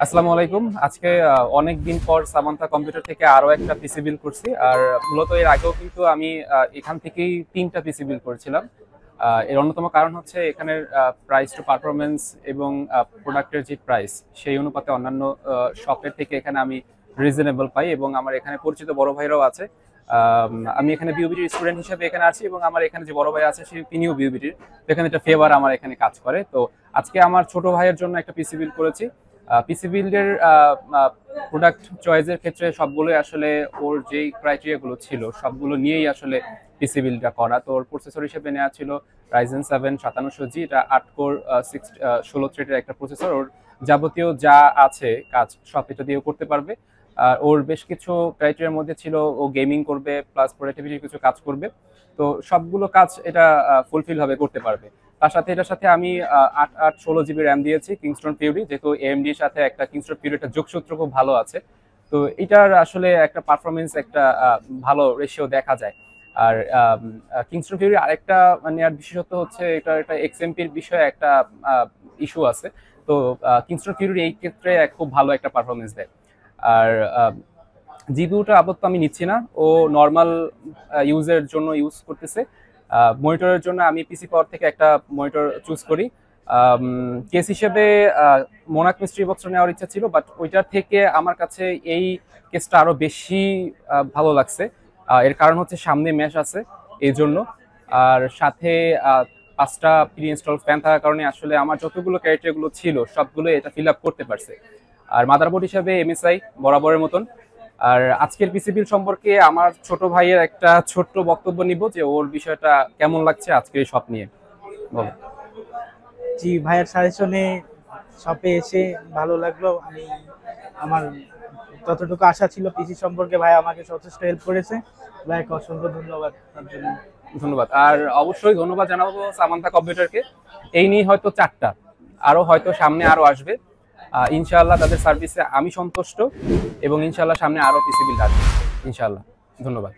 আসসালামু আলাইকুম। আজকে অনেক দিন পর সামান্তা কম্পিউটার থেকে আরো একটা পিসি বিল্ড করছি। আর মূলত এর আগেও কিন্তু আমি এখান থেকেই 3টা পিসি বিল্ড করেছিলাম। এর অন্যতম কারণ হচ্ছে এখানের প্রাইস টু পারফরমেন্স এবং প্রোডাক্টের যে প্রাইস সেই অনুপাতে অন্যান্য শপের থেকে এখানে আমি রিজনেবল পাই এবং আমার এখানে পরিচিত বড় ভাইরাও আছে। আমি এখানে বিউবিটির স্টুডেন্ট হিসেবে এখানে আছি এবং আমার এখানে যে বড় ভাই আছে তিনিও বিউবিটির। এখানে একটা ফেভার আমার এখানে কাজ করে। তো আজকে আমার ছোট ভাইয়ের জন্য একটা পিসি বিল্ড করেছি। পিসি বিল্ডের প্রোডাক্ট চয়েসের ক্ষেত্রে সবগুলোই আসলে ওর যেই ক্রাইটেরিয়াগুলো ছিল সবগুলো নিয়েই আসলে পিসি বিল্ডটা করা। তো ওর প্রসেসর হিসেবে নেওয়া ছিল রাইজেন 7 5700G, এটা 8 কোর 16 থ্রেডের একটা প্রসেসর। ওর যাবতীয় যা আছে কাজ সব এটা দিয়েও করতে পারবে। আর ওর বেশ কিছু ক্রাইটেরিয়ার মধ্যে ছিল ও গেমিং করবে প্লাস প্রোডাক্টিভিটির কিছু কাজ করবে। তো সবগুলো কাজ এটা ফুলফিল হবে, করতে পারবে। তার সাথে এটার সাথে আমি 8/8 16 জিবি র্যাম দিয়েছি কিংস্টন ফিউরি, যেহেতু এএমডি এর সাথে একটা কিংস্টন ফিউরি একটা যোগসূত্র খুব ভালো আছে। তো এটার আসলে একটা পারফরমেন্স একটা ভালো রেশিও দেখা যায়। আর কিংস্টন ফিউরি আরেকটা মানে আর বিশেষত্ব হচ্ছে এটা একটা এক্সএমপির বিষয়ে একটা ইস্যু আছে। তো কিংস্টন ফিউরি এই ক্ষেত্রে খুব ভালো একটা পারফরমেন্স দেয়। আর জিপিইউটা আপাতত আমি নিচ্ছি না, ও নর্মাল ইউজের জন্য ইউজ করতেছে। মনিটরের জন্য আমি পিসি পাওয়ার থেকে একটা মনিটর চুজ করি। কেস হিসেবে মোনাক মিস্ট্রি বক্সটা নেওয়ার ইচ্ছা ছিল, বাট ওইটার থেকে আমার কাছে এই কেসটা আরো বেশি ভালো লাগছে। এর কারণ হচ্ছে সামনে ম্যাশ আছে এই জন্য। আর সাথে 5টা প্রি ইনস্টল ফ্যান থাকার কারণে আসলে আমার যতগুলো ক্রাইটেরিয়াগুলো ছিল সবগুলো এটা ফিল আপ করতে পারছে। আর মাদারবোর্ড হিসাবে এমএসআই বরাবরের মতন। আর আজকের পিসি বিল সম্পর্কে আমার ছোট ভাইয়ের একটা ছোট্ট বক্তব্য নিব যে ওর বিষয়টা কেমন লাগছে আজকে এই শপ নিয়ে। বলো। জি, ভাইয়ের সাজেশনে শপে এসে ভালো লাগলো। আমার যতটুকু আশা ছিল পিসি সম্পর্কে ভাই আমাকে যথেষ্ট হেল্প করেছে। ভাইকে অসংখ্য ধন্যবাদ তার জন্য। ধন্যবাদ। আর অবশ্যই ধন্যবাদ জানাবো সামান্তা কম্পিউটারকে। এই নিয়ে হয়তো 4টা আরো হয়তো সামনে আরো আসবে। ইনশাআল্লাহ তাদের সার্ভিসে আমি সন্তুষ্ট এবং ইনশাআল্লাহ সামনে আরো পিসি বিল্ড আসবে ইনশাআল্লাহ। ধন্যবাদ।